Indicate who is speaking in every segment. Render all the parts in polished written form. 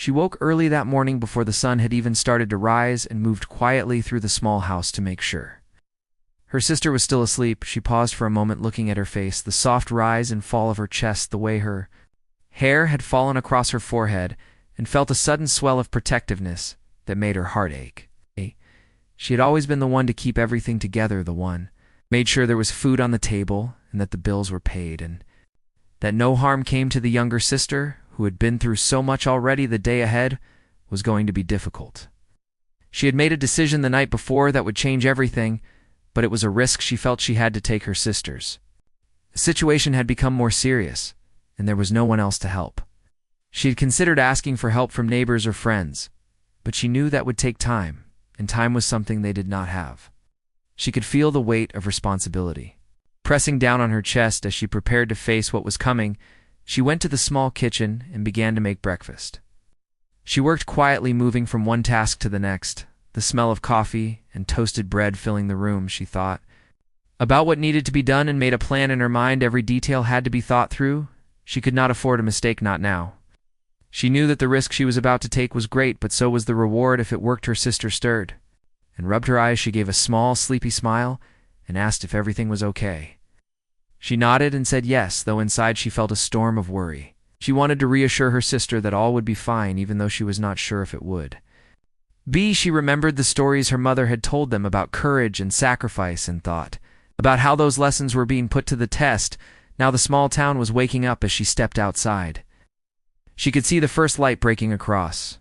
Speaker 1: She woke early that morning before the sun had even started to rise and moved quietly through the small house to make sure. Her sister was still asleep. She paused for a moment, looking at her face, the soft rise and fall of her chest, the way her hair had fallen across her forehead, and felt a sudden swell of protectiveness that made her heart ache. She had always been the one to keep everything together, the one made sure there was food on the table and that the bills were paid, and that no harm came to the younger sister, who had been through so much already. The day ahead was going to be difficult. She had made a decision the night before that would change everything, but it was a risk she felt she had to take. Her sister's the situation had become more serious, and there was no one else to help. She had considered asking for help from neighbors or friends, but she knew that would take time, and time was something they did not have. She could feel the weight of responsibility pressing down on her chest as she prepared to face what was coming. She went to the small kitchen and began to make breakfast. She worked quietly, moving from one task to the next, the smell of coffee and toasted bread filling the room. She thought about what needed to be done and made a plan in her mind. Every detail had to be thought through. She could not afford a mistake, not now. She knew that the risk she was about to take was great, but so was the reward if it worked. Her sister stirred and rubbed her eyes. She gave a small, sleepy smile and asked if everything was okay. She nodded and said yes, though inside she felt a storm of worry. She wanted to reassure her sister that all would be fine, even though she was not sure if it would. She remembered the stories her mother had told them about courage and sacrifice, and thought about how those lessons were being put to the test. Now the small town was waking up as she stepped outside. She could see the first light breaking across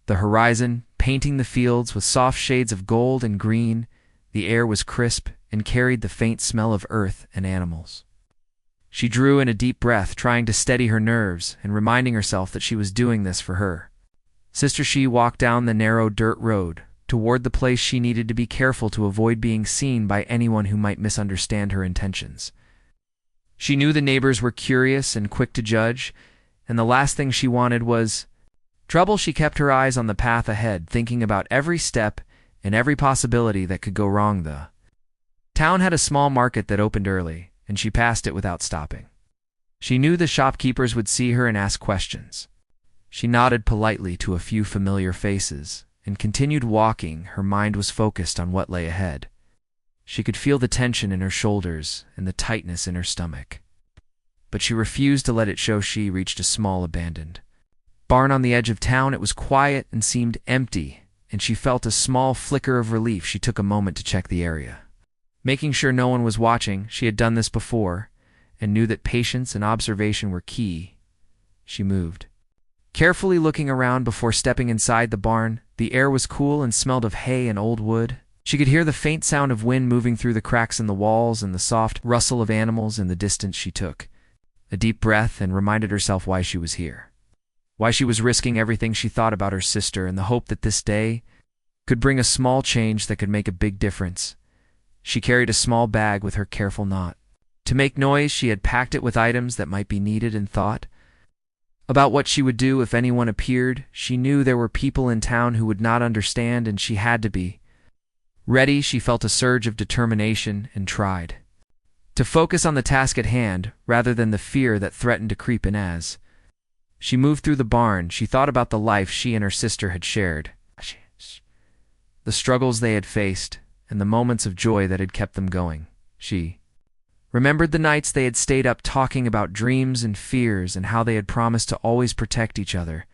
Speaker 1: the horizon, painting the fields with soft shades of gold and green. The air was crisp and carried the faint smell of earth and animals. She drew in a deep breath, trying to steady her nerves and reminding herself that she was doing this for her sister. She walked down the narrow dirt road toward the place she needed to be careful to avoid being seen by anyone who might misunderstand her intentions. She knew the neighbors were curious and quick to judge, and the last thing she wanted was trouble. She kept her eyes on the path ahead, thinking about every step and every possibility that could go wrong. The town had a small market that opened early, and she passed it without stopping. She knew the shopkeepers would see her and ask questions. She nodded politely to a few familiar faces and continued walking. Her mind was focused on what lay ahead. She could feel the tension in her shoulders and the tightness in her stomach, but she refused to let it show. She reached a small abandoned barn on the edge of town. It was quiet and seemed empty, and she felt a small flicker of relief. She took a moment to check the area, making sure no one was watching. She had done this before and knew that patience and observation were key. She moved carefully, looking around before stepping inside the barn. The air was cool and smelled of hay and old wood. She could hear the faint sound of wind moving through the cracks in the walls and the soft rustle of animals in the distance. She took a deep breath and reminded herself why she was here, why she was risking everything. She thought about her sister and the hope that this day could bring a small change that could make a big difference. She carried a small bag with her careful knot. To make noise, she had packed it with items that might be needed and thought about what she would do if anyone appeared. She knew there were people in town who would not understand, and she had to be ready. She felt a surge of determination and tried to focus on the task at hand rather than the fear that threatened to creep in. As she moved through the barn, she thought about the life she and her sister had shared, the struggles they had faced, and the moments of joy that had kept them going. She remembered the nights they had stayed up talking about dreams and fears and how they had promised to always protect each other.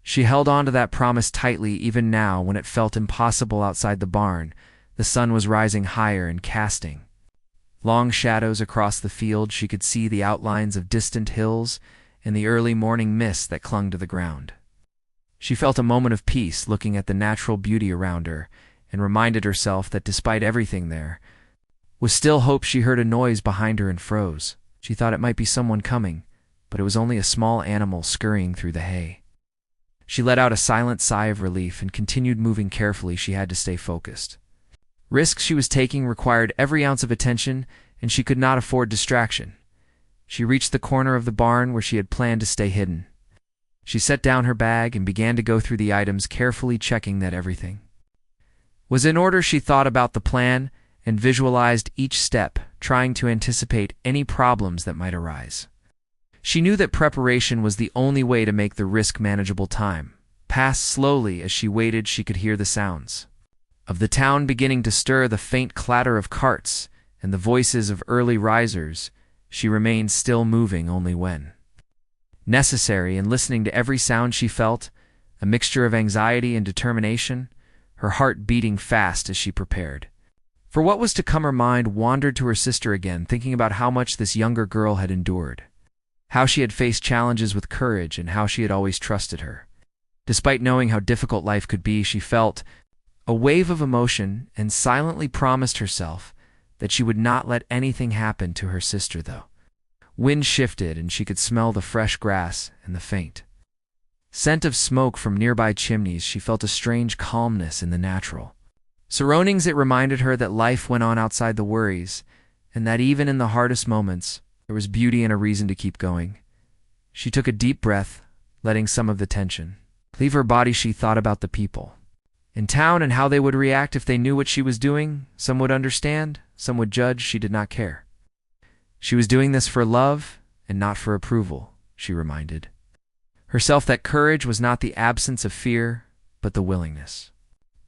Speaker 1: She held on to that promise tightly, even now when it felt impossible. Outside the barn, the sun was rising higher and casting long shadows across the field. She could see the outlines of distant hills and the early morning mist that clung to the ground. She felt a moment of peace looking at the natural beauty around her and reminded herself that despite everything there was still hope. She heard a noise behind her and froze. She thought it might be someone coming, but it was only a small animal scurrying through the hay. She let out a silent sigh of relief and continued moving carefully. She had to stay focused. Risks she was taking required every ounce of attention, and she could not afford distraction. She reached the corner of the barn where she had planned to stay hidden. She set down her bag and began to go through the items, carefully checking that everything was in order. She thought about the plan and visualized each step, trying to anticipate any problems that might arise. She knew that preparation was the only way to make the risk manageable. Time passed slowly. As she waited, she could hear the sounds of the town beginning to stir, the faint clatter of carts, and the voices of early risers. She remained still, moving only when necessary, and listening to every sound she felt, a mixture of anxiety and determination, her heart beating fast as she prepared for what was to come. Her mind wandered to her sister again, thinking about how much this younger girl had endured, how she had faced challenges with courage, and how she had always trusted her. Despite knowing how difficult life could be, she felt a wave of emotion and silently promised herself that she would not let anything happen to her sister. Though wind shifted and she could smell the fresh grass and the faint scent of smoke from nearby chimneys, she felt a strange calmness in the natural surroundings. It reminded her that life went on outside the worries, and that even in the hardest moments, there was beauty and a reason to keep going. She took a deep breath, letting some of the tension leave her body. She thought about the people in town and how they would react if they knew what she was doing. Some would understand, some would judge. She did not care. She was doing this for love and not for approval. She reminded herself that courage was not the absence of fear, but the willingness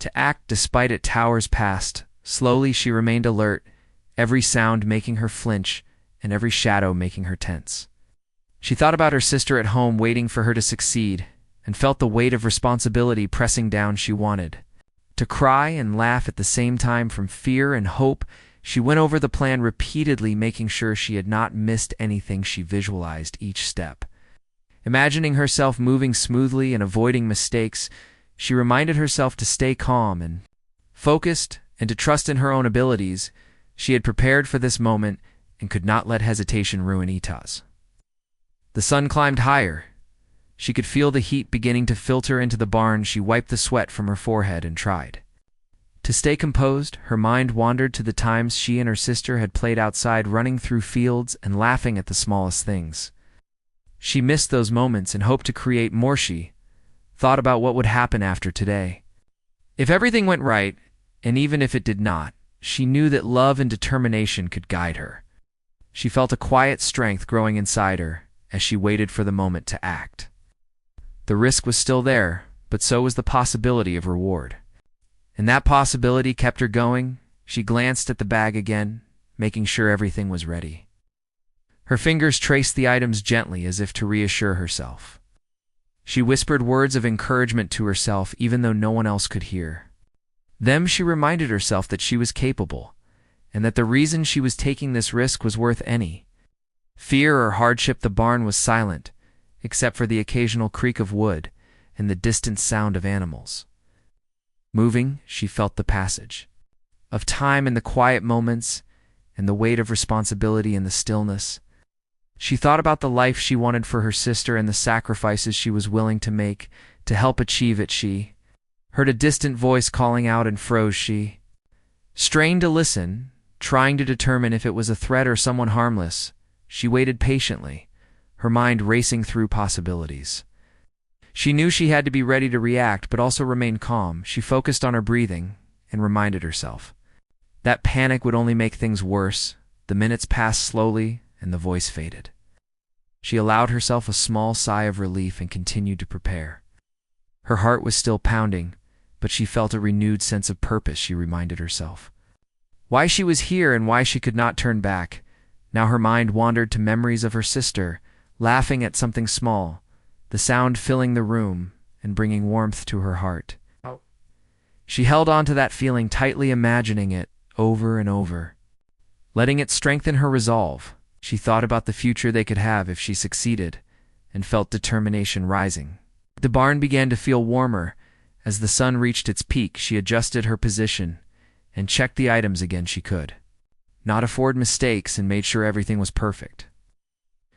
Speaker 1: to act despite it. Towers passed. Slowly she remained alert, every sound making her flinch and every shadow making her tense. She thought about her sister at home, waiting for her to succeed, and felt the weight of responsibility pressing down. She wanted to cry and laugh at the same time. From fear and hope, she went over the plan repeatedly, making sure she had not missed anything. She visualized each step, imagining herself moving smoothly and avoiding mistakes. She reminded herself to stay calm and focused and to trust in her own abilities. She had prepared for this moment and could not let hesitation ruin it. The sun climbed higher. She could feel the heat beginning to filter into the barn. She wiped the sweat from her forehead and tried to stay composed. Her mind wandered to the times she and her sister had played outside, running through fields and laughing at the smallest things. She missed those moments and hoped to create more. She thought about what would happen after today. If everything went right, and even if it did not, she knew that love and determination could guide her. She felt a quiet strength growing inside her as she waited for the moment to act. The risk was still there, but so was the possibility of reward. And that possibility kept her going. She glanced at the bag again, making sure everything was ready. Her fingers traced the items gently as if to reassure herself. She whispered words of encouragement to herself, even though no one else could hear them. She reminded herself that she was capable, and that the reason she was taking this risk was worth any fear or hardship. The barn was silent, except for the occasional creak of wood and the distant sound of animals moving. She felt the passage of time in the quiet moments and the weight of responsibility in the stillness. She thought about the life she wanted for her sister and the sacrifices she was willing to make to help achieve it. She heard a distant voice calling out and froze. She strained to listen, trying to determine if it was a threat or someone harmless. She waited patiently, her mind racing through possibilities. She knew she had to be ready to react, but also remain calm. She focused on her breathing and reminded herself that panic would only make things worse. The minutes passed slowly and the voice faded. She allowed herself a small sigh of relief and continued to prepare. Her heart was still pounding, but she felt a renewed sense of purpose. She reminded herself why she was here and why she could not turn back. Now her mind wandered to memories of her sister, laughing at something small, the sound filling the room and bringing warmth to her heart. She held on to that feeling tightly, imagining it over and over, letting it strengthen her resolve. She thought about the future they could have if she succeeded, and felt determination rising. The barn began to feel warmer. As the sun reached its peak, she adjusted her position and checked the items again. She could not afford mistakes and made sure everything was perfect.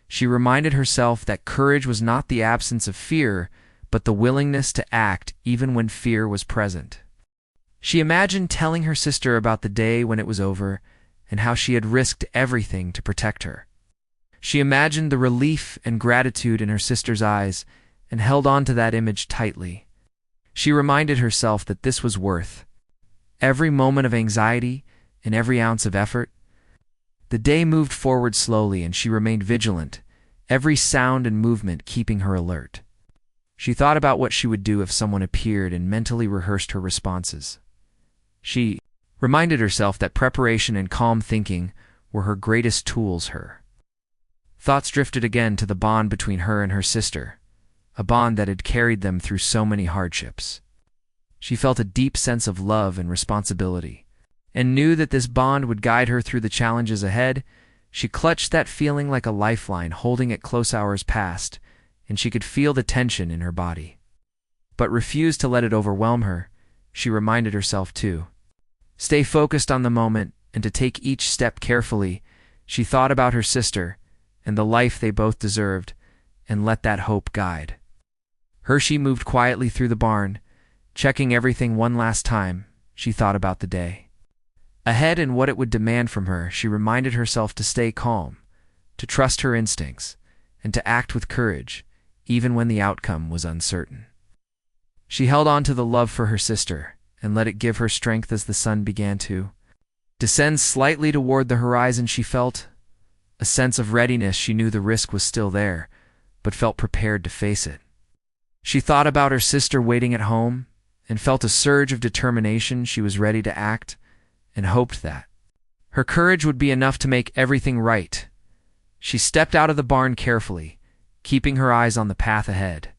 Speaker 1: She reminded herself that courage was not the absence of fear, but the willingness to act even when fear was present. She imagined telling her sister about the day when it was over and how she had risked everything to protect her. She imagined the relief and gratitude in her sister's eyes and held on to that image tightly. She reminded herself that this was worth every moment of anxiety and every ounce of effort. The day moved forward slowly and she remained vigilant, every sound and movement keeping her alert. She thought about what she would do if someone appeared and mentally rehearsed her responses. She reminded herself that preparation and calm thinking were her greatest tools. Her thoughts drifted again to the bond between her and her sister, a bond that had carried them through so many hardships. She felt a deep sense of love and responsibility, and knew that this bond would guide her through the challenges ahead. She clutched that feeling like a lifeline, holding it close. Hours passed, and she could feel the tension in her body, but refused to let it overwhelm her. She reminded herself to stay focused on the moment and to take each step carefully. She thought about her sister and the life they both deserved, and let that hope guide her. She moved quietly through the barn, checking everything one last time. She thought about the day ahead and what it would demand from her. She reminded herself to stay calm, to trust her instincts, and to act with courage, even when the outcome was uncertain. She held on to the love for her sister and let it give her strength. As the sun began to descend slightly toward the horizon, she felt a sense of readiness. She knew the risk was still there, but felt prepared to face it. She thought about her sister waiting at home and felt a surge of determination. She was ready to act and hoped that her courage would be enough to make everything right. She stepped out of the barn carefully, keeping her eyes on the path ahead.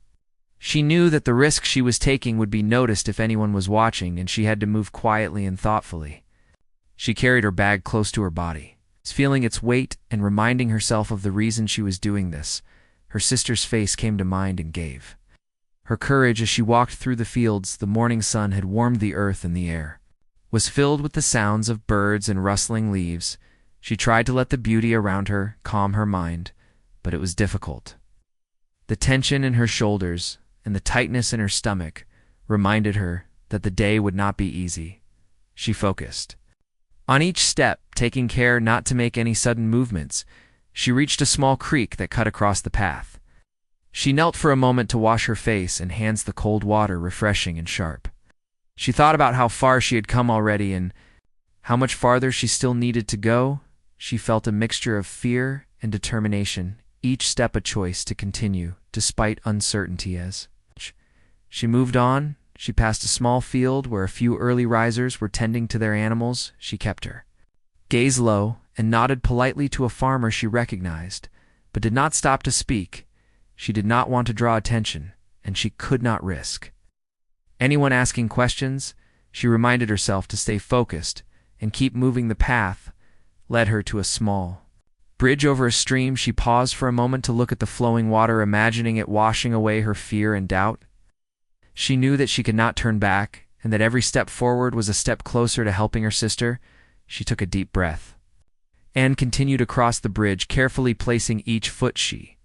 Speaker 1: She knew that the risk she was taking would be noticed if anyone was watching, and she had to move quietly and thoughtfully. She carried her bag close to her body, feeling its weight and reminding herself of the reason she was doing this. Her sister's face came to mind and gave her courage. As she walked through the fields, the morning sun had warmed the earth, and the air was filled with the sounds of birds and rustling leaves. She tried to let the beauty around her calm her mind, but it was difficult. The tension in her shoulders and the tightness in her stomach reminded her that the day would not be easy. She focused on each step, taking care not to make any sudden movements. She reached a small creek that cut across the path. She knelt for a moment to wash her face and hands, the cold water refreshing and sharp. She thought about how far she had come already and how much farther she still needed to go. She felt a mixture of fear and determination, each step a choice to continue despite uncertainty. As she moved on, she passed a small field where a few early risers were tending to their animals. She kept her gaze low and nodded politely to a farmer she recognized, but did not stop to speak. She did not want to draw attention, and she could not risk anyone asking questions. She reminded herself to stay focused and keep moving. The path led her to a small bridge over a stream. She paused for a moment to look at the flowing water, imagining it washing away her fear and doubt. She knew that she could not turn back, and that every step forward was a step closer to helping her sister. She took a deep breath and continued across the bridge, carefully placing each foot. She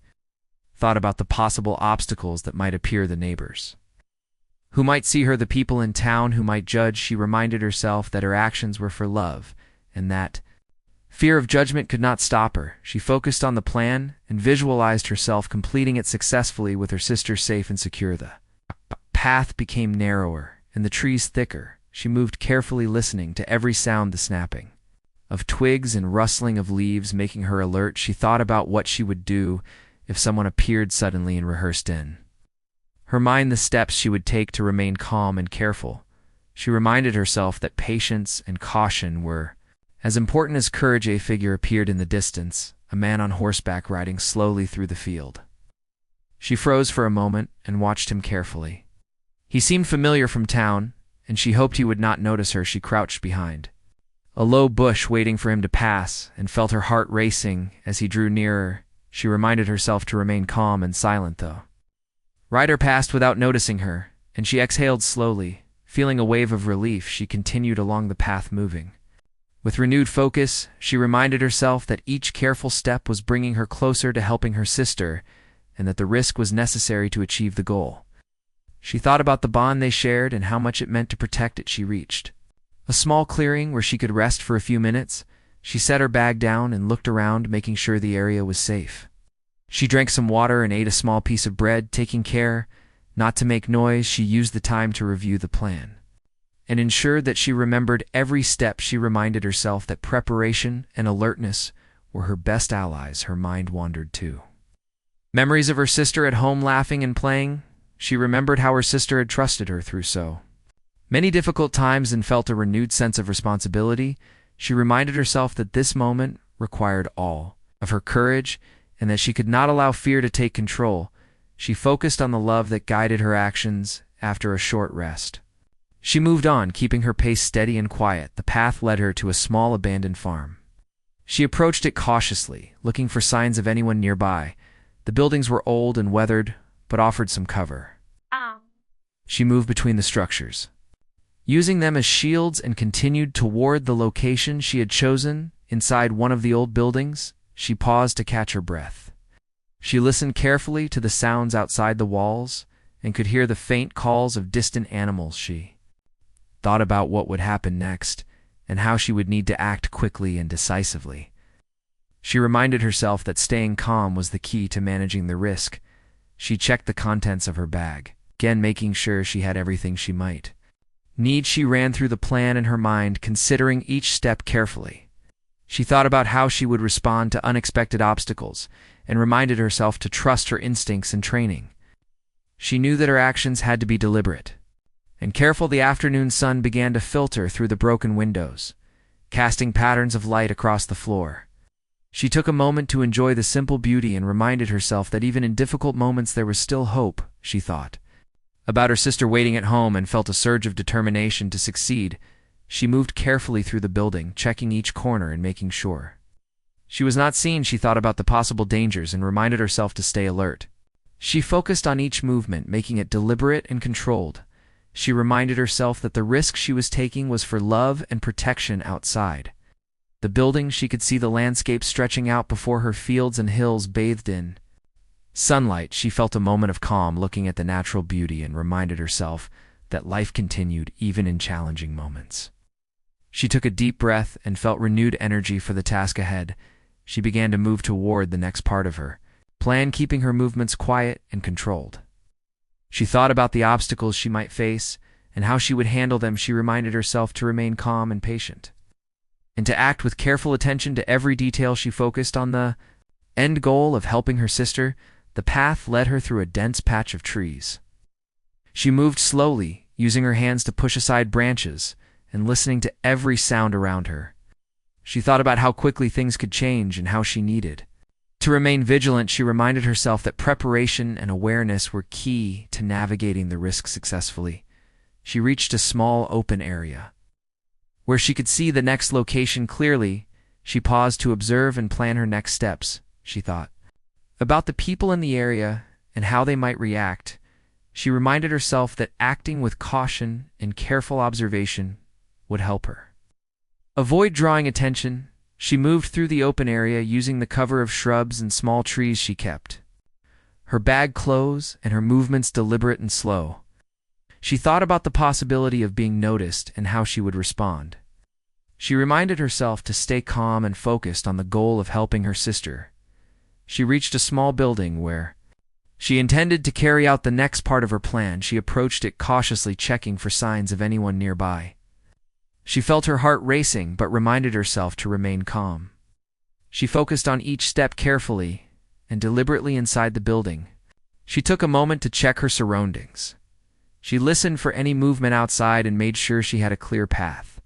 Speaker 1: thought about the possible obstacles that might appear, the neighbors who might see her, the people in town who might judge. She reminded herself that her actions were for love, and that fear of judgment could not stop her. She focused on the plan and visualized herself completing it successfully with her sister safe and secure. The path became narrower and the trees thicker. She moved carefully, listening to every sound, the snapping of twigs and rustling of leaves making her alert. She thought about what she would do if someone appeared suddenly, and rehearsed in her mind the steps she would take to remain calm and careful. She reminded herself that patience and caution were as important as courage. A figure appeared in the distance, a man on horseback riding slowly through the field. She froze for a moment and watched him carefully. He seemed familiar from town, and she hoped he would not notice her. She crouched behind a low bush, waiting for him to pass, and felt her heart racing as he drew nearer. She reminded herself to remain calm and silent. The rider passed without noticing her, and she exhaled slowly. Feeling a wave of relief, she continued along the path, moving with renewed focus. She reminded herself that each careful step was bringing her closer to helping her sister, and that the risk was necessary to achieve the goal. She thought about the bond they shared and how much it meant to protect it. She reached a small clearing where she could rest for a few minutes. She set her bag down and looked around, making sure the area was safe. She drank some water and ate a small piece of bread, taking care not to make noise. She used the time to review the plan and ensured that she remembered every step. She reminded herself that preparation and alertness were her best allies. Her mind wandered too Memories of her sister at home laughing and playing. She remembered how her sister had trusted her through so many difficult times and felt a renewed sense of responsibility. She reminded herself that this moment required all of her courage and that she could not allow fear to take control. She focused on the love that guided her actions. After a short rest, she moved on, keeping her pace steady and quiet. The path led her to a small abandoned farm. She approached it cautiously, looking for signs of anyone nearby. The buildings were old and weathered, but offered some cover. She moved between the structures, using them as shields, and continued toward the location she had chosen. Inside one of the old buildings, she paused to catch her breath. She listened carefully to the sounds outside the walls and could hear the faint calls of distant animals. She thought about what would happen next and how she would need to act quickly and decisively. She reminded herself that staying calm was the key to managing the risk. She checked the contents of her bag, again making sure she had everything she might need. She ran through the plan in her mind, considering each step carefully. She thought about how she would respond to unexpected obstacles and reminded herself to trust her instincts and training. She knew that her actions had to be deliberate and careful. The afternoon sun began to filter through the broken windows, casting patterns of light across the floor. She took a moment to enjoy the simple beauty and reminded herself that even in difficult moments there was still hope. She thought about her sister waiting at home and felt a surge of determination to succeed. She moved carefully through the building, checking each corner and making sure she was not seen. She thought about the possible dangers and reminded herself to stay alert. She focused on each movement, making it deliberate and controlled. She reminded herself that the risk she was taking was for love and protection. Outside the building, she could see the landscape stretching out before her, fields and hills bathed in sunlight. She felt a moment of calm looking at the natural beauty and reminded herself that life continued even in challenging moments. She took a deep breath and felt renewed energy for the task ahead. She began to move toward the next part of her plan, keeping her movements quiet and controlled. She thought about the obstacles she might face and how she would handle them. She reminded herself to remain calm and patient, and to act with careful attention to every detail. She focused on the end goal of helping her sister. The path led her through a dense patch of trees. She moved slowly, using her hands to push aside branches and listening to every sound around her. She thought about how quickly things could change and how she needed to remain vigilant. She reminded herself that preparation and awareness were key to navigating the risk successfully. She reached a small open area where she could see the next location clearly. She paused to observe and plan her next steps. She thought about the people in the area and how they might react. She reminded herself that acting with caution and careful observation would help her avoid drawing attention. She moved through the open area, using the cover of shrubs and small trees. She kept her bag close and her movements deliberate and slow. She thought about the possibility of being noticed and how she would respond. She reminded herself to stay calm and focused on the goal of helping her sister. She reached a small building where she intended to carry out the next part of her plan. She approached it cautiously, checking for signs of anyone nearby. She felt her heart racing, but reminded herself to remain calm. She focused on each step carefully and deliberately inside the building. She took a moment to check her surroundings. She listened for any movement outside and made sure she had a clear path.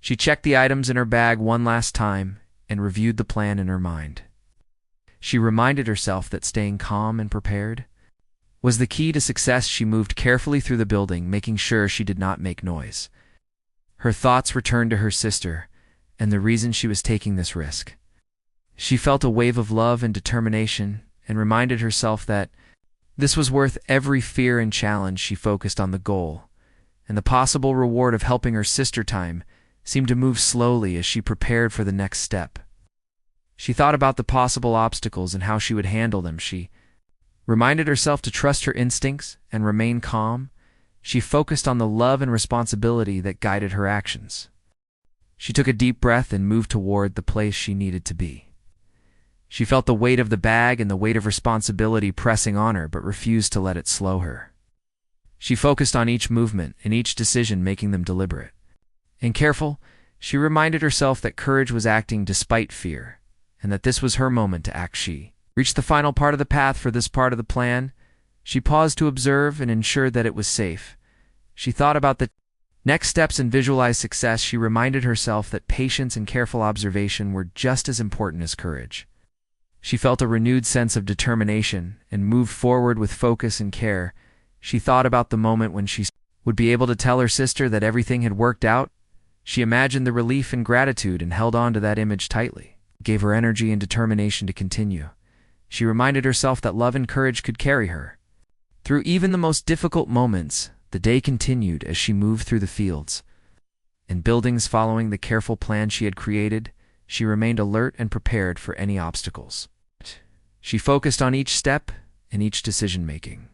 Speaker 1: She checked the items in her bag one last time and reviewed the plan in her mind. She reminded herself that staying calm and prepared was the key to success. She moved carefully through the building, making sure she did not make noise. Her thoughts returned to her sister and the reason she was taking this risk. She felt a wave of love and determination and reminded herself that this was worth every fear and challenge. She focused on the goal, and the possible reward of helping her sister. Time seemed to move slowly as she prepared for the next step. She thought about the possible obstacles and how she would handle them. She reminded herself to trust her instincts and remain calm. She focused on the love and responsibility that guided her actions. She took a deep breath and moved toward the place she needed to be. She felt the weight of the bag and the weight of responsibility pressing on her, but refused to let it slow her. She focused on each movement and each decision, making them deliberate and careful. She reminded herself that courage was acting despite fear, and that this was her moment to act. She Reached the final part of the path for this part of the plan. She paused to observe and ensure that it was safe. She thought about the next steps and visualized success. She reminded herself that patience and careful observation were just as important as courage. She felt a renewed sense of determination and moved forward with focus and care. She thought about the moment when she would be able to tell her sister that everything had worked out. She imagined the relief and gratitude and held on to that image tightly. It gave her energy and determination to continue. She reminded herself that love and courage could carry her through even the most difficult moments. The day continued as she moved through the fields and buildings following the careful plan she had created. She remained alert and prepared for any obstacles. She focused on each step and each decision-making.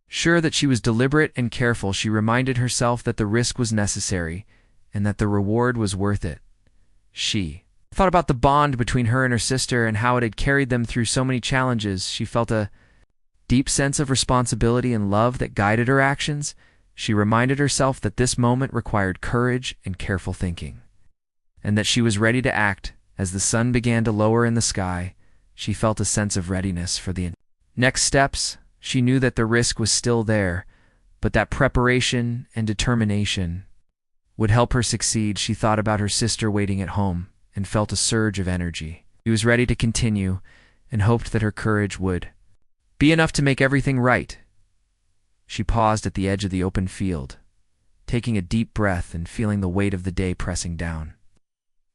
Speaker 1: Sure that she was deliberate and careful, she reminded herself that the risk was necessary and that the reward was worth it. She thought about the bond between her and her sister and how it had carried them through so many challenges. She felt a deep sense of responsibility and love that guided her actions. She reminded herself that this moment required courage and careful thinking, and that she was ready to act. As the sun began to lower in the sky, she felt a sense of readiness for the next steps. She knew that the risk was still there, but that preparation and determination would help her succeed. She thought about her sister waiting at home and felt a surge of energy. She was ready to continue and hoped that her courage would be enough to make everything right. She paused at the edge of the open field, taking a deep breath and feeling the weight of the day pressing down.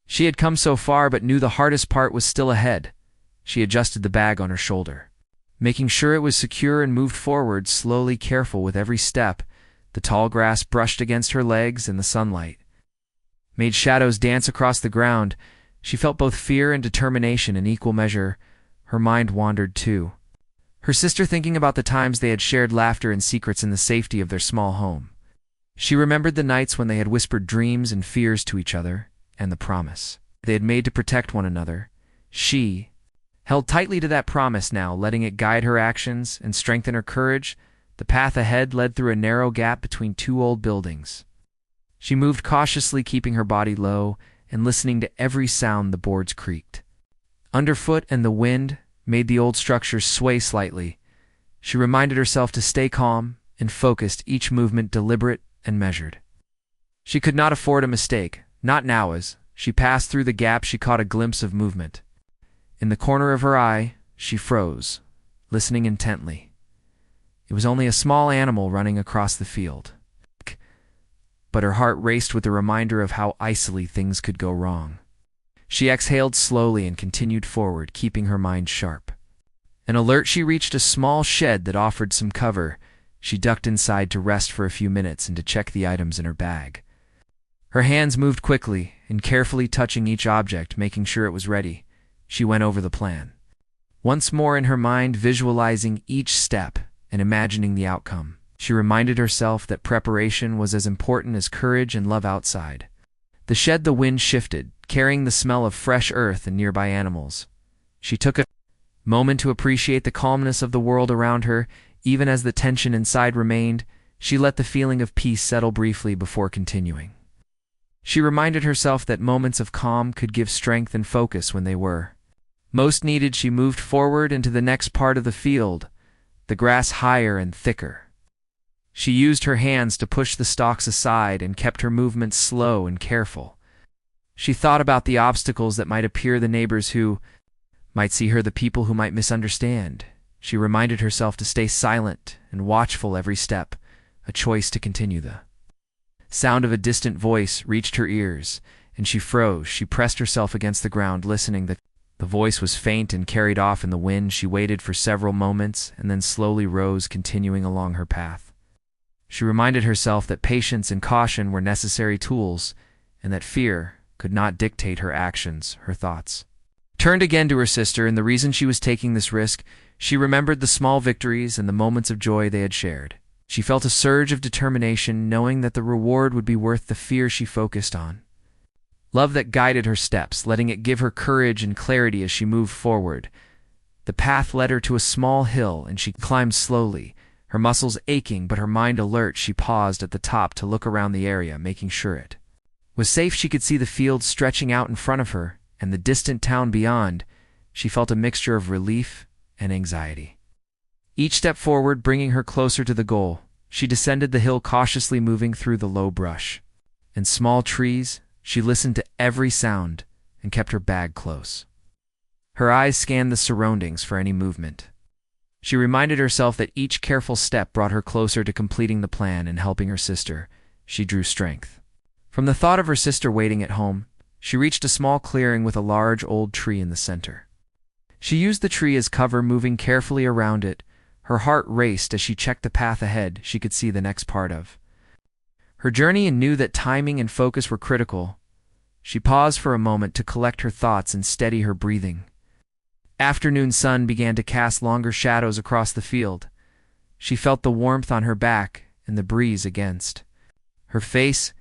Speaker 1: She had come so far but knew the hardest part was still ahead. She adjusted the bag on her shoulder, making sure it was secure, and moved forward slowly, careful with every step. The tall grass brushed against her legs and the sunlight made shadows dance across the ground. She felt both fear and determination in equal measure. Her mind wandered too, her sister thinking about the times they had shared laughter and secrets in the safety of their small home. She remembered the nights when they had whispered dreams and fears to each other, and the promise they had made to protect one another. She held tightly to that promise now, letting it guide her actions and strengthen her courage. The path ahead led through a narrow gap between two old buildings. She moved cautiously, keeping her body low and listening to every sound. The boards creaked underfoot and the wind made the old structures sway slightly. She reminded herself to stay calm and focused, each movement deliberate and measured. She could not afford a mistake, not now. As she passed through the gap, she caught a glimpse of movement. In the corner of her eye, she froze, listening intently. It was only a small animal running across the field, but her heart raced with the reminder of how easily things could go wrong. She exhaled slowly and continued forward, keeping her mind sharp. An alert, she reached a small shed that offered some cover. She ducked inside to rest for a few minutes and to check the items in her bag. Her hands moved quickly and carefully, touching each object, making sure it was ready. She went over the plan, once more in her mind, visualizing each step and imagining the outcome. She reminded herself that preparation was as important as courage and love outside the shed. The wind shifted, carrying the smell of fresh earth and nearby animals. She took a moment to appreciate the calmness of the world around her. Even as the tension inside remained, she let the feeling of peace settle briefly before continuing. She reminded herself that moments of calm could give strength and focus when they were most needed. She moved forward into the next part of the field, the grass higher and thicker. She used her hands to push the stalks aside and kept her movements slow and careful. She thought about the obstacles that might appear, the neighbors who might see her, the people who might misunderstand. She reminded herself to stay silent and watchful every step, a choice to continue. The sound of a distant voice reached her ears, and she froze. She pressed herself against the ground, listening. The voice was faint and carried off in the wind. She waited for several moments and then slowly rose, continuing along her path. She reminded herself that patience and caution were necessary tools, and that fear could not dictate her actions. Her thoughts turned again to her sister and the reason she was taking this risk. She remembered the small victories and the moments of joy they had shared. She felt a surge of determination, knowing that the reward would be worth the fear. She focused on love that guided her steps, letting it give her courage and clarity as she moved forward. The path led her to a small hill, and she climbed slowly, her muscles aching but her mind alert. She paused at the top to look around the area, making sure it was safe. She could see the fields stretching out in front of her and the distant town beyond. She felt a mixture of relief and anxiety. Each step forward bringing her closer to the goal. She descended the hill cautiously, moving through the low brush and small trees. She listened to every sound and kept her bag close. Her eyes scanned the surroundings for any movement. She reminded herself that each careful step brought her closer to completing the plan and helping her sister. She drew strength from the thought of her sister waiting at home. She reached a small clearing with a large old tree in the center. She used the tree as cover, moving carefully around it. Her heart raced as she checked the path ahead she could see the next part of her journey and knew that timing and focus were critical. She paused for a moment to collect her thoughts and steady her breathing. Afternoon sun began to cast longer shadows across the field. She felt the warmth on her back and the breeze against her face.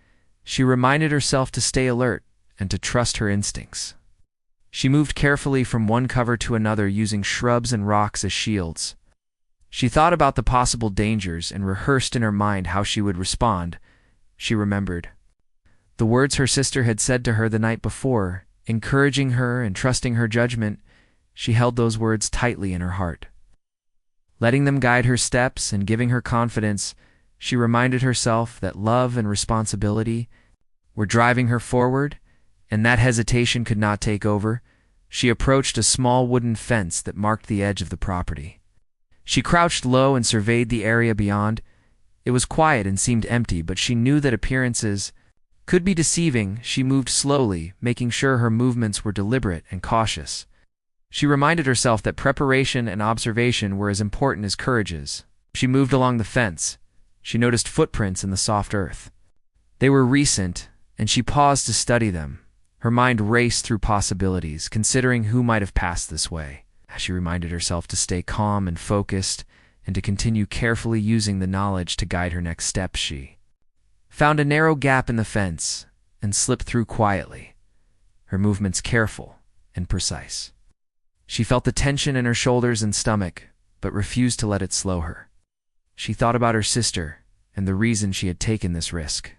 Speaker 1: She reminded herself to stay alert and to trust her instincts. She moved carefully from one cover to another, using shrubs and rocks as shields. She thought about the possible dangers and rehearsed in her mind how she would respond. She remembered the words her sister had said to her the night before, encouraging her and trusting her judgment. She held those words tightly in her heart, letting them guide her steps and giving her confidence. She reminded herself that love and responsibility were driving her forward, and that hesitation could not take over. She approached a small wooden fence that marked the edge of the property. She crouched low and surveyed the area beyond. It was quiet and seemed empty, but she knew that appearances could be deceiving. She moved slowly, making sure her movements were deliberate and cautious. She reminded herself that preparation and observation were as important as courage is. She moved along the fence. She noticed footprints in the soft earth. They were recent, and she paused to study them. Her mind raced through possibilities, considering who might have passed this way. She reminded herself to stay calm and focused, and to continue carefully, using the knowledge to guide her next steps. She found a narrow gap in the fence and slipped through quietly, her movements careful and precise. She felt the tension in her shoulders and stomach, but refused to let it slow her. She thought about her sister and the reason she had taken this risk,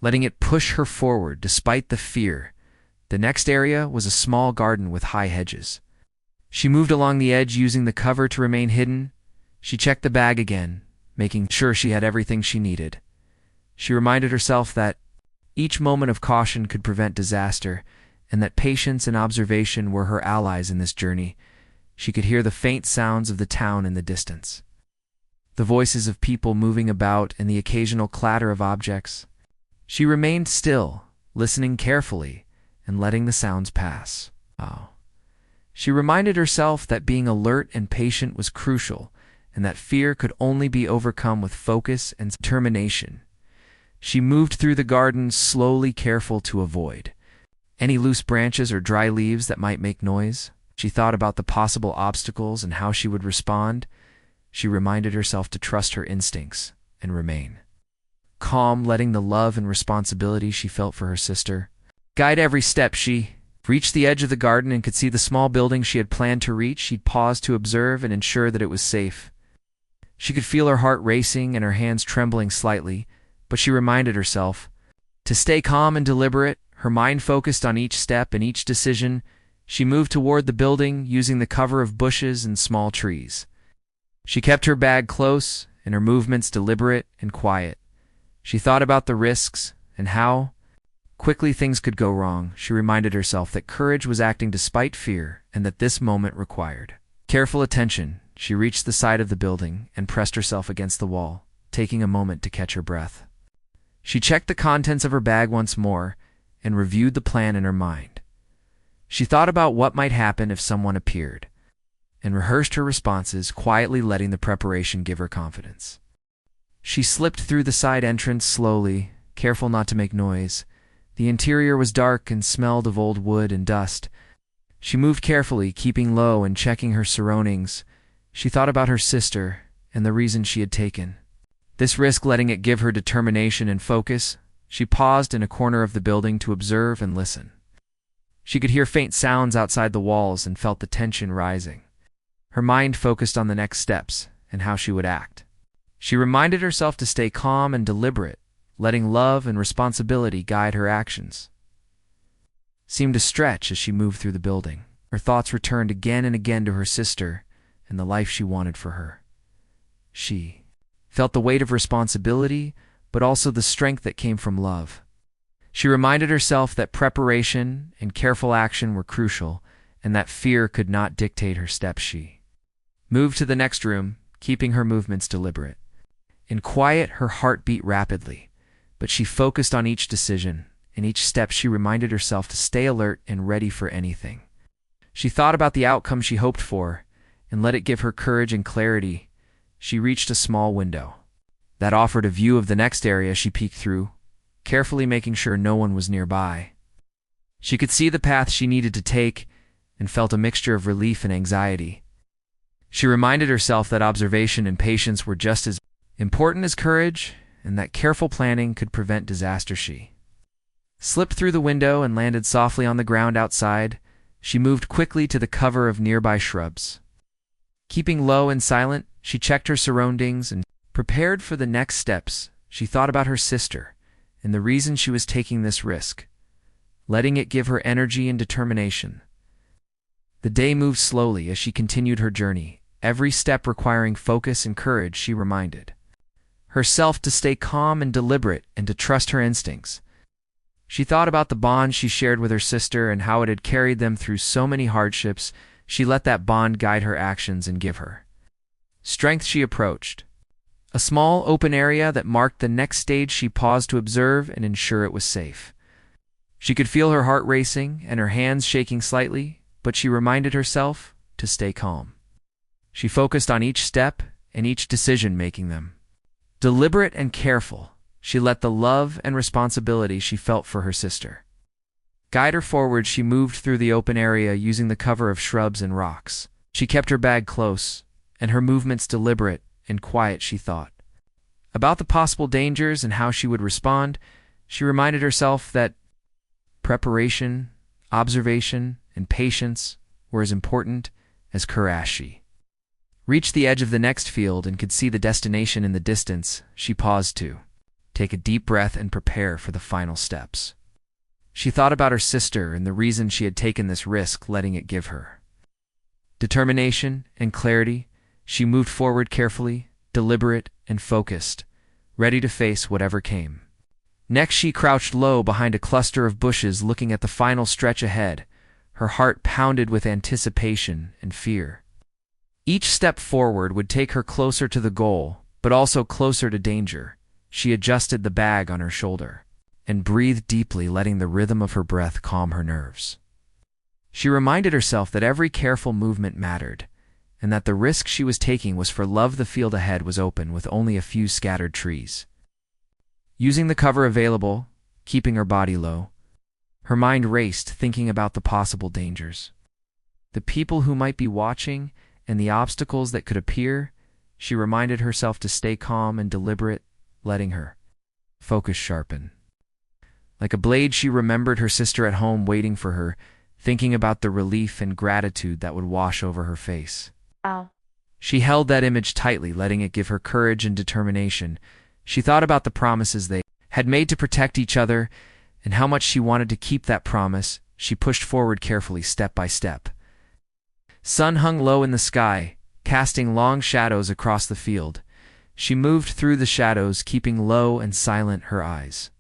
Speaker 1: letting it push her forward despite the fear. The next area was a small garden with high hedges. She moved along the edge, using the cover to remain hidden. She checked the bag again, making sure she had everything she needed. She reminded herself that each moment of caution could prevent disaster, and that patience and observation were her allies in this journey. She could hear the faint sounds of the town in the distance, the voices of people moving about and the occasional clatter of objects. She remained still, listening carefully and letting the sounds pass. She reminded herself that being alert and patient was crucial, and that fear could only be overcome with focus and determination. She moved through the garden slowly, careful to avoid any loose branches or dry leaves that might make noise. She thought about the possible obstacles and how she would respond. She reminded herself to trust her instincts and remain calm, letting the love and responsibility she felt for her sister guide every step. She reached the edge of the garden and could see the small building she had planned to reach. She paused to observe and ensure that it was safe. She could feel her heart racing and her hands trembling slightly, but she reminded herself to stay calm and deliberate, her mind focused on each step and each decision. She moved toward the building, using the cover of bushes and small trees. She kept her bag close and her movements deliberate and quiet. She thought about the risks and how quickly things could go wrong. She reminded herself that courage was acting despite fear and that this moment required careful attention. She reached the side of the building and pressed herself against the wall, taking a moment to catch her breath. She checked the contents of her bag once more and reviewed the plan in her mind. She thought about what might happen if someone appeared and rehearsed her responses, quietly letting the preparation give her confidence. She slipped through the side entrance slowly, careful not to make noise. The interior was dark and smelled of old wood and dust. She moved carefully, keeping low and checking her surroundings. She thought about her sister and the reason she had taken this risk, letting it give her determination and focus. She paused in a corner of the building to observe and listen. She could hear faint sounds outside the walls and felt the tension rising. Her mind focused on the next steps and how she would act. She reminded herself to stay calm and deliberate, letting love and responsibility guide her actions. Seemed to stretch as she moved through the building. Her thoughts returned again and again to her sister and the life she wanted for her. She felt the weight of responsibility, but also the strength that came from love. She reminded herself that preparation and careful action were crucial, and that fear could not dictate her steps. She moved to the next room, keeping her movements deliberate. In quiet, her heart beat rapidly, but she focused on each decision. In each step, she reminded herself to stay alert and ready for anything. She thought about the outcome she hoped for, and let it give her courage and clarity. She reached a small window that offered a view of the next area. She peeked through, carefully making sure no one was nearby. She could see the path she needed to take and felt a mixture of relief and anxiety. She reminded herself that observation and patience were just as important as courage, and that careful planning could prevent disaster. She slipped through the window and landed softly on the ground outside. She moved quickly to the cover of nearby shrubs. Keeping low and silent, she checked her surroundings and prepared for the next steps. She thought about her sister and the reason she was taking this risk, letting it give her energy and determination. The day moved slowly as she continued her journey, every step requiring focus and courage. She reminded herself to stay calm and deliberate and to trust her instincts. She thought about the bond she shared with her sister and how it had carried them through so many hardships. She let that bond guide her actions and give her strength. She approached a small open area that marked the next stage. She paused to observe and ensure it was safe. She could feel her heart racing and her hands shaking slightly, but she reminded herself to stay calm. She focused on each step and each decision, making them deliberate and careful. She let the love and responsibility she felt for her sister guide her forward. She moved through the open area using the cover of shrubs and rocks. She kept her bag close and her movements deliberate and quiet. She thought about the possible dangers and how she would respond. She reminded herself that preparation, observation, and patience were as important as courage. She reached the edge of the next field and could see the destination in the distance. She paused to take a deep breath and prepare for the final steps. She thought about her sister and the reason she had taken this risk, letting it give her determination and clarity. She moved forward carefully, deliberate and focused, ready to face whatever came. Next, she crouched low behind a cluster of bushes, looking at the final stretch ahead. Her heart pounded with anticipation and fear. Each step forward would take her closer to the goal, but also closer to danger. She adjusted the bag on her shoulder and breathed deeply, letting the rhythm of her breath calm her nerves. She reminded herself that every careful movement mattered, and that the risk she was taking was for love. The field ahead was open with only a few scattered trees. Using the cover available, keeping her body low, her mind raced, thinking about the possible dangers, the people who might be watching, and the obstacles that could appear. She reminded herself to stay calm and deliberate, letting her focus sharpen. Like a blade, she remembered her sister at home waiting for her, thinking about the relief and gratitude that would wash over her face.
Speaker 2: Wow.
Speaker 1: She held that image tightly, letting it give her courage and determination. She thought about the promises they had made to protect each other and how much she wanted to keep that promise. She pushed forward carefully, step by step. Sun hung low in the sky, casting long shadows across the field. She moved through the shadows, keeping low and silent. Her eyes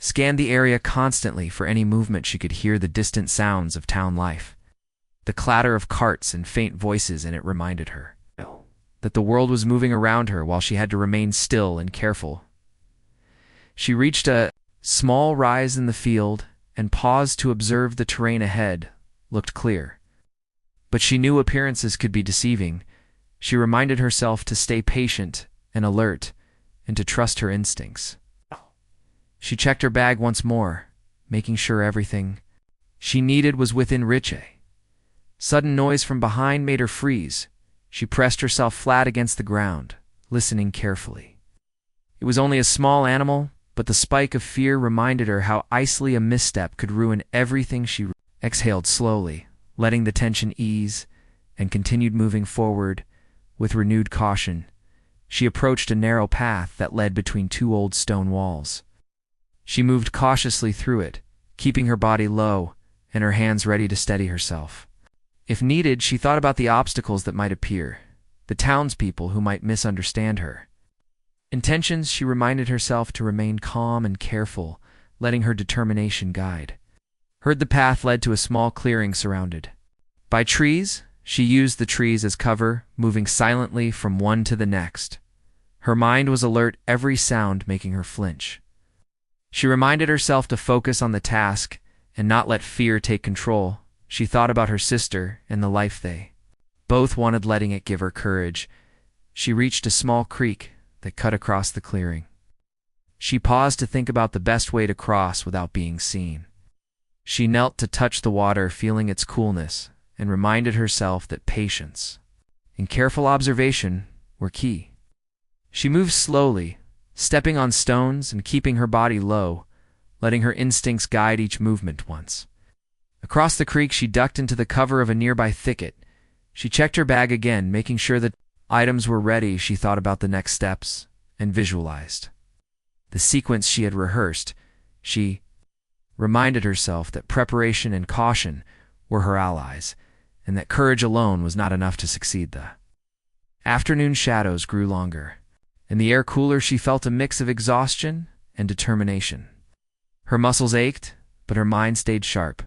Speaker 1: scanned the area constantly for any movement. She could hear the distant sounds of town life, the clatter of carts and faint voices, and it reminded her that the world was moving around her while she had to remain still and careful. She reached a small rise in the field and paused to observe the terrain ahead. Looked clear, but she knew appearances could be deceiving. She reminded herself to stay patient and alert and to trust her instincts. She checked her bag once more, making sure everything she needed was within reach. Sudden noise from behind made her freeze. She pressed herself flat against the ground, listening carefully. It was only a small animal, but the spike of fear reminded her how easily a misstep could ruin everything. She exhaled slowly, letting the tension ease, and continued moving forward with renewed caution. She approached a narrow path that led between two old stone walls. She moved cautiously through it, keeping her body low and her hands ready to steady herself. If needed, she thought about the obstacles that might appear, the townspeople who might misunderstand her. Intentions, she reminded herself to remain calm and careful, letting her determination guide. The path led to a small clearing surrounded by trees. She used the trees as cover, moving silently from one to the next. Her mind was alert, every sound making her flinch. She reminded herself to focus on the task and not let fear take control. She thought about her sister and the life they both wanted, letting it give her courage. She reached a small creek that cut across the clearing. She paused to think about the best way to cross without being seen. She knelt to touch the water, feeling its coolness, and reminded herself that patience and careful observation were key. She moved slowly, stepping on stones and keeping her body low, letting her instincts guide each movement. Once across the creek, she ducked into the cover of a nearby thicket. She checked her bag again, making sure that items were ready. She thought about the next steps and visualized the sequence she had rehearsed. She reminded herself that preparation and caution were her allies, and that courage alone was not enough to succeed. The afternoon shadows grew longer, and the air cooler. She felt a mix of exhaustion and determination. Her muscles ached, but her mind stayed sharp.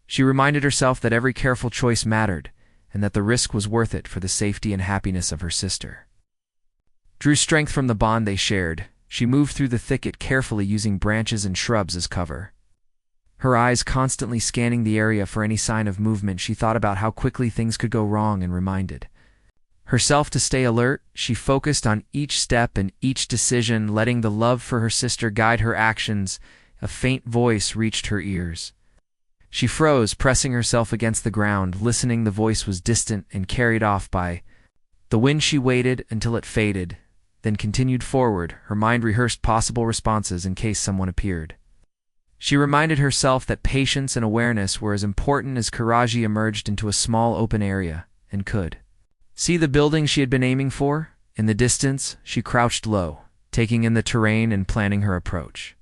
Speaker 1: She reminded herself that every careful choice mattered, and that the risk was worth it for the safety and happiness of her sister. Drew strength from the bond they shared. She moved through the thicket carefully, using branches and shrubs as cover. Her eyes constantly scanning the area for any sign of movement. She thought about how quickly things could go wrong and reminded herself to stay alert. She focused on each step and each decision, letting the love for her sister guide her actions. A faint voice reached her ears. She froze, pressing herself against the ground, listening. The voice was distant and carried off by the wind. She waited until it faded, then continued forward. Her mind rehearsed possible responses in case someone appeared. She reminded herself that patience and awareness were as important as courage. Emerged into a small open area and could see the building she had been aiming for. In the distance, she crouched low, taking in the terrain and planning her approach.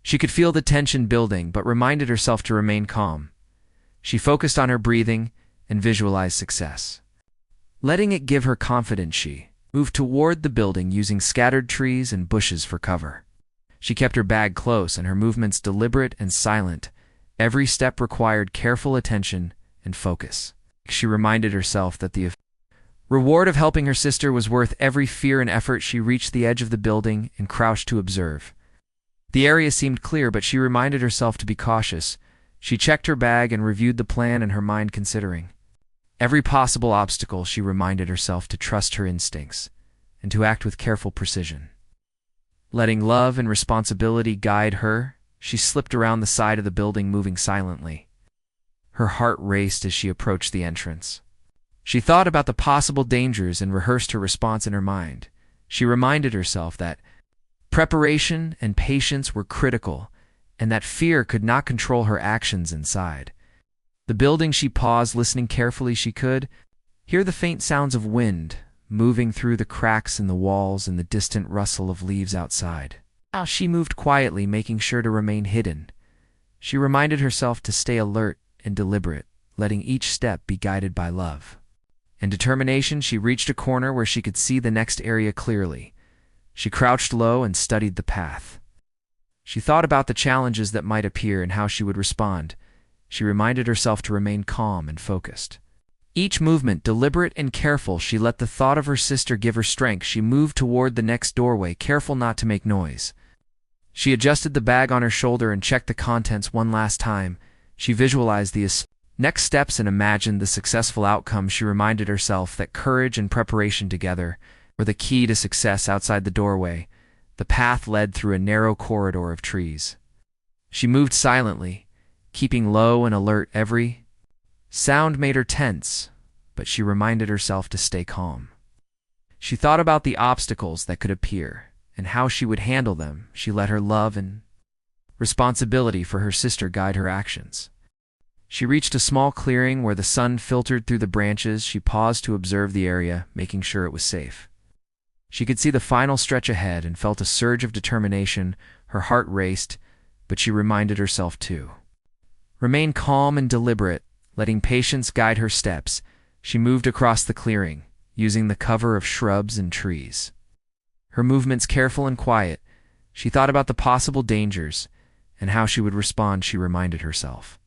Speaker 1: She could feel the tension building, but reminded herself to remain calm. She focused on her breathing and visualized success. Letting it give her confidence, she moved toward the building, using scattered trees and bushes for cover. She kept her bag close and her movements deliberate and silent. Every step required careful attention and focus. She reminded herself that the reward of helping her sister was worth every fear and effort. She reached the edge of the building and crouched to observe. The area seemed clear, but she reminded herself to be cautious. She checked her bag and reviewed the plan in her mind, considering every possible obstacle. She reminded herself to trust her instincts and to act with careful precision. Letting love and responsibility guide her, she slipped around the side of the building, moving silently. Her heart raced as she approached the entrance. She thought about the possible dangers and rehearsed her response in her mind. She reminded herself that preparation and patience were critical, and that fear could not control her actions inside. The building, she paused, listening carefully. She could hear the faint sounds of wind moving through the cracks in the walls and the distant rustle of leaves outside. Now she moved quietly, making sure to remain hidden. She reminded herself to stay alert and deliberate, letting each step be guided by love and determination. She reached a corner where she could see the next area clearly. She crouched low and studied the path. She thought about the challenges that might appear and how she would respond. She reminded herself to remain calm and focused. Each movement deliberate and careful. She let the thought of her sister give her strength. She moved toward the next doorway, careful not to make noise. She adjusted the bag on her shoulder and checked the contents one last time. She visualized the next steps and imagined the successful outcome. She reminded herself that courage and preparation together were the key to success. Outside the doorway, the path led through a narrow corridor of trees. She moved silently, keeping low and alert. Every sound made her tense, but she reminded herself to stay calm. She thought about the obstacles that could appear and how she would handle them. She let her love and responsibility for her sister guide her actions. She reached a small clearing where the sun filtered through the branches. She paused to observe the area, making sure it was safe. She could see the final stretch ahead and felt a surge of determination. Her heart raced, but she reminded herself to remain calm and deliberate, letting patience guide her steps. She moved across the clearing, using the cover of shrubs and trees. Her movements careful and quiet, she thought about the possible dangers and how she would respond. She reminded herself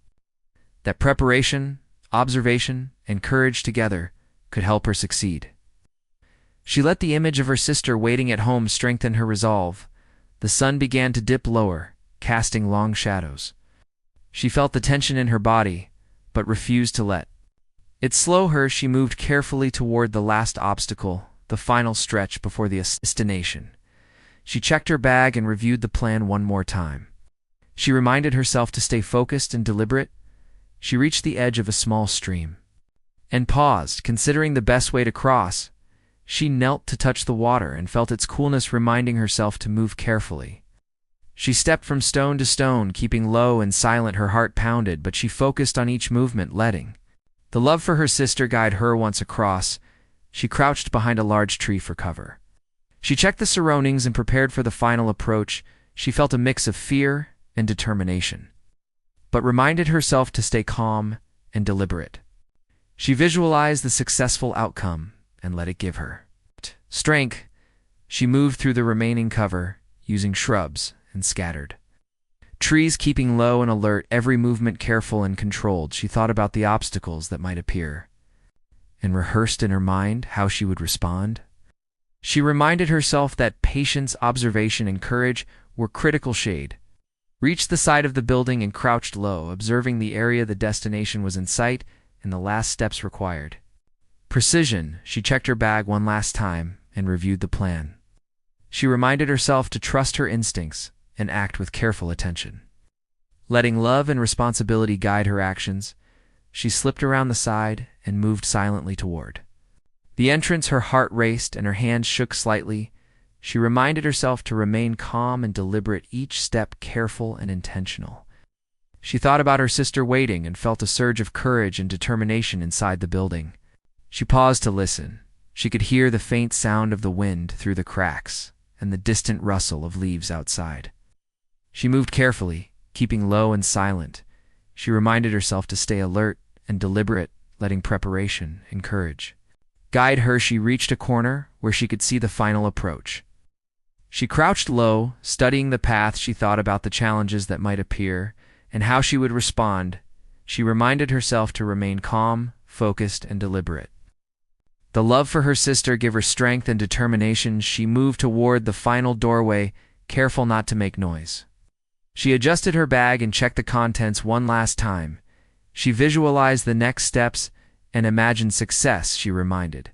Speaker 1: that preparation, observation, and courage together could help her succeed. She let the image of her sister waiting at home strengthen her resolve. The sun began to dip lower, casting long shadows. She felt the tension in her body, but refused to let it slow her. She moved carefully toward the last obstacle, the final stretch before the destination. She checked her bag and reviewed the plan one more time. She reminded herself to stay focused and deliberate. She reached the edge of a small stream and paused, considering the best way to cross. She knelt to touch the water and felt its coolness, reminding herself to move carefully. She stepped from stone to stone, keeping low and silent. Her heart pounded, but she focused on each movement, letting the love for her sister guide her. Once across, she crouched behind a large tree for cover. She checked the surroundings and prepared for the final approach. She felt a mix of fear and determination, but reminded herself to stay calm and deliberate. She visualized the successful outcome and let it give her strength. She moved through the remaining cover, using shrubs and scattered trees, keeping low and alert, every movement careful and controlled. She thought about the obstacles that might appear and rehearsed in her mind how she would respond. She reminded herself that patience, observation, and courage were critical. Shade reached the side of the building and crouched low, observing the area. The destination was in sight, and the last steps required precision. She checked her bag one last time and reviewed the plan. She reminded herself to trust her instincts and act with careful attention. Letting love and responsibility guide her actions, she slipped around the side and moved silently toward the entrance. Her heart raced and her hands shook slightly. She reminded herself to remain calm and deliberate, each step careful and intentional. She thought about her sister waiting and felt a surge of courage and determination inside the building. She paused to listen. She could hear the faint sound of the wind through the cracks and the distant rustle of leaves outside. She moved carefully, keeping low and silent. She reminded herself to stay alert and deliberate, letting preparation and courage guide her. She reached a corner where she could see the final approach. She crouched low, studying the path. She thought about the challenges that might appear and how she would respond. She reminded herself to remain calm, focused, and deliberate. The love for her sister gave her strength and determination. She moved toward the final doorway, careful not to make noise. She adjusted her bag and checked the contents one last time. She visualized the next steps and imagined success. She reminded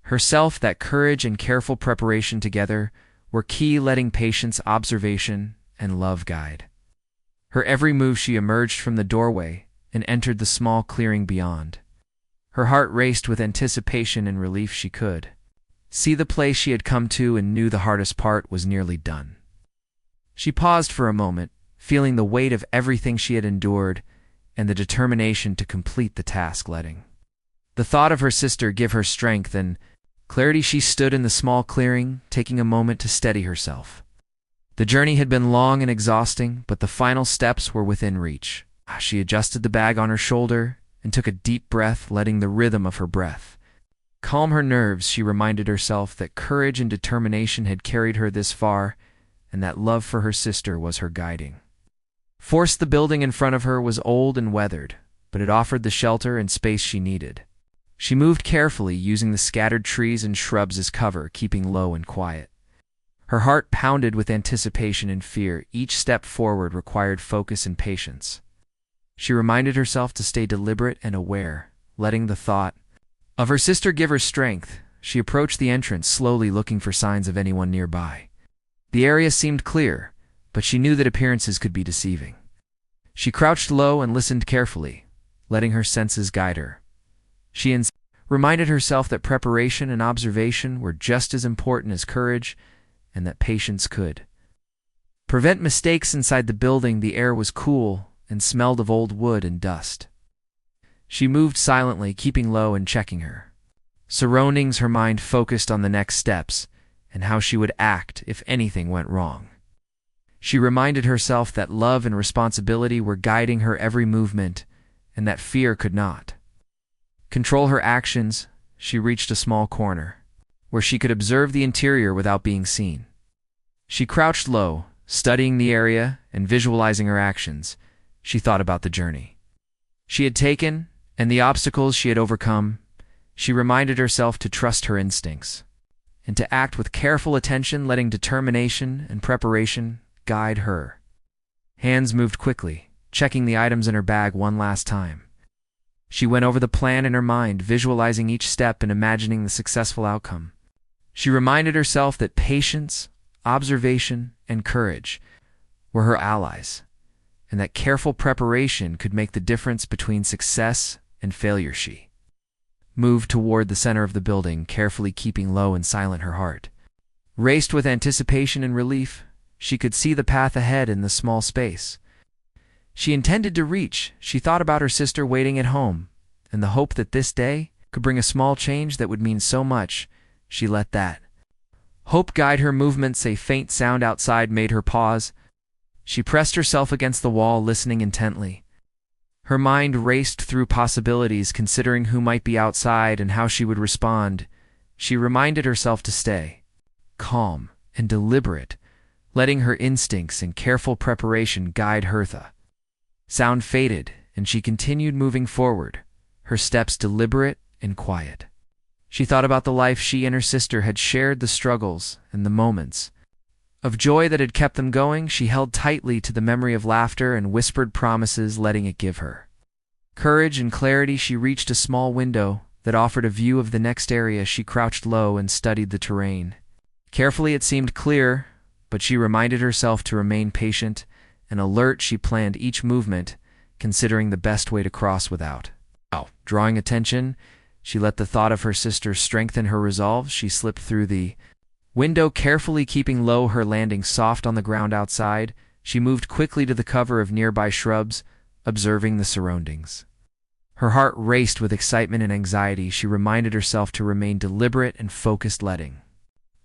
Speaker 1: herself that courage and careful preparation together were key, letting patience, observation, and love guide her every move. She emerged from the doorway and entered the small clearing beyond. Her heart raced with anticipation and relief. She could see the place she had come to and knew the hardest part was nearly done. She paused for a moment, feeling the weight of everything she had endured and the determination to complete the task. Letting the thought of her sister give her strength and clarity. She stood in the small clearing, taking a moment to steady herself. The journey had been long and exhausting, but the final steps were within reach. She adjusted the bag on her shoulder and took a deep breath, letting the rhythm of her breath calm her nerves. She reminded herself that courage and determination had carried her this far, and that love for her sister was her guiding force. The building in front of her was old and weathered, but it offered the shelter and space she needed. She moved carefully, using the scattered trees and shrubs as cover, keeping low and quiet. Her heart pounded with anticipation and fear. Each step forward required focus and patience. She reminded herself to stay deliberate and aware, letting the thought of her sister give her strength. She approached the entrance slowly, looking for signs of anyone nearby. The area seemed clear, but she knew that appearances could be deceiving. She crouched low and listened carefully, letting her senses guide her. She reminded herself that preparation and observation were just as important as courage, and that patience could prevent mistakes. Inside the building, the air was cool and smelled of old wood and dust. She moved silently, keeping low and checking her surroundings. Her mind focused on the next steps and how she would act if anything went wrong. She reminded herself that love and responsibility were guiding her every movement, and that fear could not control her actions. She reached a small corner where she could observe the interior without being seen. She crouched low, studying the area and visualizing her actions. She thought about the journey she had taken and the obstacles she had overcome. She reminded herself to trust her instincts and to act with careful attention, letting determination and preparation guide her. Hands moved quickly, checking the items in her bag one last time. She went over the plan in her mind, visualizing each step and imagining the successful outcome. She reminded herself that patience, observation, and courage were her allies, and that careful preparation could make the difference between success and failure. She moved toward the center of the building, carefully keeping low and silent. Her heart raced with anticipation and relief. She could see the path ahead in the small space she intended to reach. She thought about her sister waiting at home, and the hope that this day could bring a small change that would mean so much. She let that hope guide her movements. A faint sound outside made her pause. She pressed herself against the wall, listening intently. Her mind raced through possibilities, considering who might be outside and how she would respond. She reminded herself to stay calm and deliberate, letting her instincts and careful preparation guide her. The sound faded, and she continued moving forward, her steps deliberate and quiet. She thought about the life she and her sister had shared, the struggles and the moments of joy that had kept them going. She held tightly to the memory of laughter and whispered promises, letting it give her courage and clarity. She reached a small window that offered a view of the next area. She crouched low and studied the terrain. Carefully, it seemed clear, but she reminded herself to remain patient and alert. She planned each movement, considering the best way to cross without drawing attention. She let the thought of her sister strengthen her resolve. She slipped through the window, carefully keeping low, her landing soft on the ground outside. She moved quickly to the cover of nearby shrubs, observing the surroundings. Her heart raced with excitement and anxiety. She reminded herself to remain deliberate and focused, letting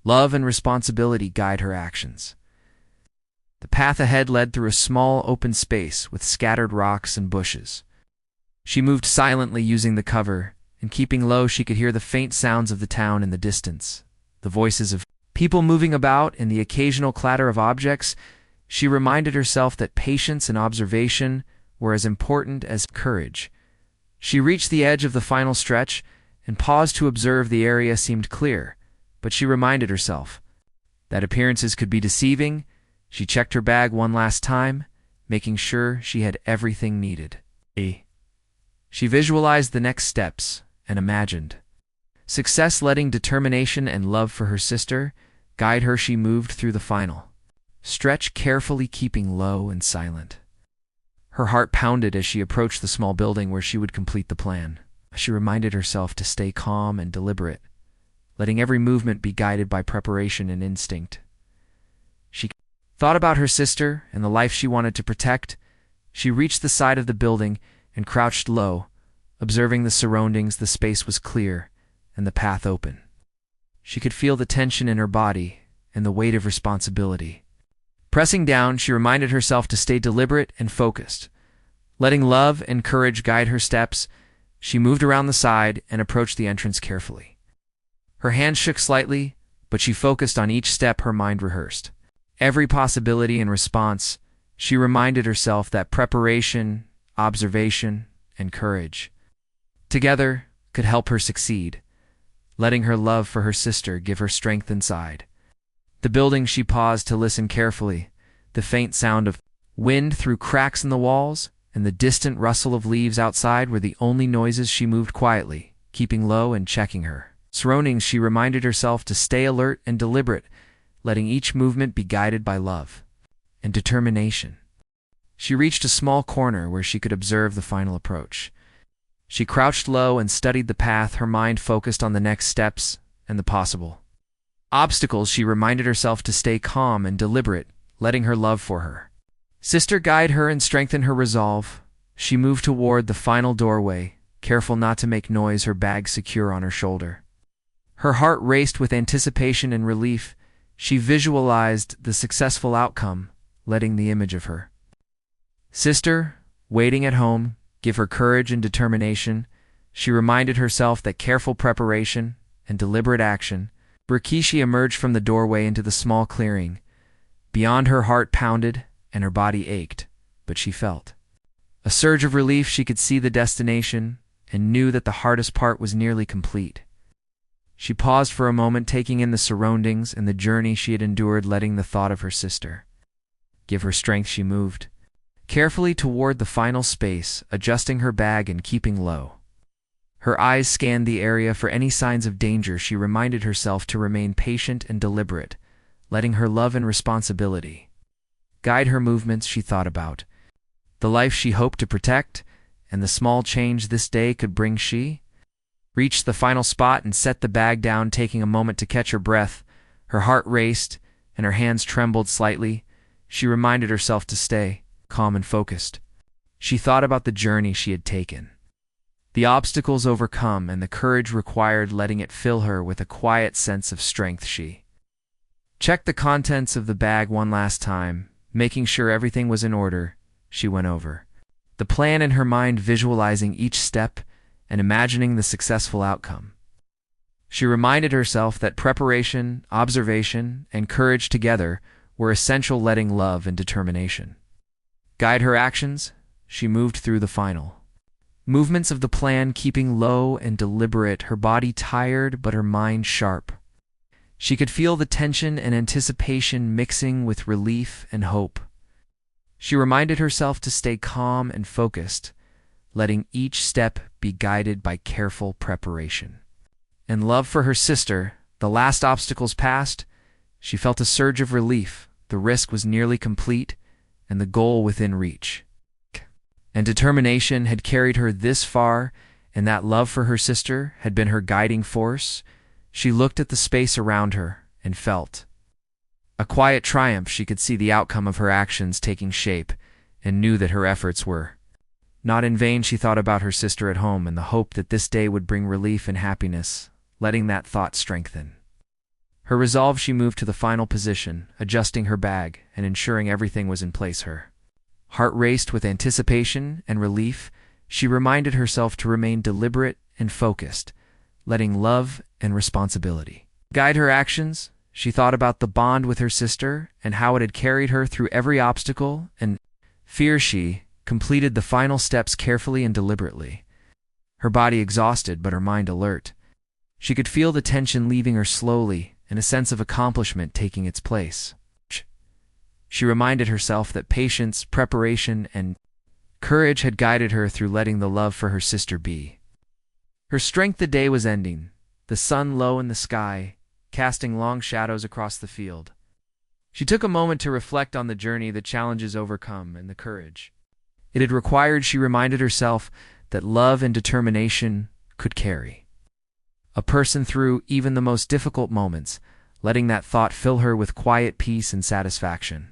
Speaker 1: love and responsibility guide her actions. The path ahead led through a small open space with scattered rocks and bushes. She moved silently, using the cover, and keeping low. She could hear the faint sounds of the town in the distance, the voices of people moving about, and the occasional clatter of objects. She reminded herself that patience and observation were as important as courage. She reached the edge of the final stretch and paused to observe. The area seemed clear, but she reminded herself that appearances could be deceiving. She checked her bag one last time, making sure she had everything needed. She visualized the next steps and imagined success, letting determination and love for her sister guide her. She moved through the final stretch, carefully keeping low and silent. Her heart pounded as she approached the small building where she would complete the plan. She reminded herself to stay calm and deliberate, letting every movement be guided by preparation and instinct. She thought about her sister and the life she wanted to protect. She reached the side of the building and crouched low, observing the surroundings. The space was clear and the path open. She could feel the tension in her body and the weight of responsibility. Pressing down, she reminded herself to stay deliberate and focused, letting love and courage guide her steps. She moved around the side and approached the entrance carefully. Her hands shook slightly, but she focused on each step. Her mind rehearsed every possibility and response. She reminded herself that preparation, observation, and courage together could help her succeed, letting her love for her sister give her strength inside. The building, she paused to listen carefully. The faint sound of wind through cracks in the walls and the distant rustle of leaves outside were the only noises. She moved quietly, keeping low and checking her surroundings. She reminded herself to stay alert and deliberate, letting each movement be guided by love and determination. She reached a small corner where she could observe the final approach. She crouched low and studied the path, her mind focused on the next steps and the possible obstacles. She reminded herself to stay calm and deliberate, letting her love for her sister guide her and strengthen her resolve. She moved toward the final doorway, careful not to make noise, her bag secure on her shoulder. Her heart raced with anticipation and relief. She visualized the successful outcome, letting the image of her sister waiting at home give her courage and determination. She reminded herself that careful preparation and deliberate action. Rikishi emerged from the doorway into the small clearing. Beyond, her heart pounded and her body ached, but she felt a surge of relief. She could see the destination and knew that the hardest part was nearly complete. She paused for a moment, taking in the surroundings and the journey she had endured, letting the thought of her sister give her strength. She moved carefully toward the final space, adjusting her bag and keeping low. Her eyes scanned the area for any signs of danger. She reminded herself to remain patient and deliberate, letting her love and responsibility guide her movements. She thought about the life she hoped to protect and the small change this day could bring. She reached the final spot and set the bag down, taking a moment to catch her breath. Her heart raced and her hands trembled slightly. She reminded herself to stay calm and focused. She thought about the journey she had taken, the obstacles overcome, and the courage required, letting it fill her with a quiet sense of strength. She checked the contents of the bag one last time, making sure everything was in order. She went over the plan in her mind, visualizing each step and imagining the successful outcome. She reminded herself that preparation, observation, and courage together were essential, letting love and determination guide her actions. She moved through the final movements of the plan, keeping low and deliberate, her body tired but her mind sharp. She could feel the tension and anticipation mixing with relief and hope. She reminded herself to stay calm and focused, letting each step be guided by careful preparation and love for her sister. The last obstacles passed, she felt a surge of relief. The risk was nearly complete and the goal within reach. And determination had carried her this far, and that love for her sister had been her guiding force. She looked at the space around her and felt a quiet triumph. She could see the outcome of her actions taking shape and knew that her efforts were not in vain. She thought about her sister at home and the hope that this day would bring relief and happiness, letting that thought strengthen her resolve. She moved to the final position, adjusting her bag and ensuring everything was in place. Her heart raced with anticipation and relief. She reminded herself to remain deliberate and focused, letting love and responsibility guide her actions. She thought about the bond with her sister and how it had carried her through every obstacle and fear. She completed the final steps carefully and deliberately, her body exhausted but her mind alert. She could feel the tension leaving her slowly and a sense of accomplishment taking its place. She reminded herself that patience, preparation, and courage had guided her through, letting the love for her sister be her strength. The day was ending, the sun low in the sky, casting long shadows across the field. She took a moment to reflect on the journey, the challenges overcome, and the courage it had required. She reminded herself that love and determination could carry a person through even the most difficult moments, letting that thought fill her with quiet peace and satisfaction.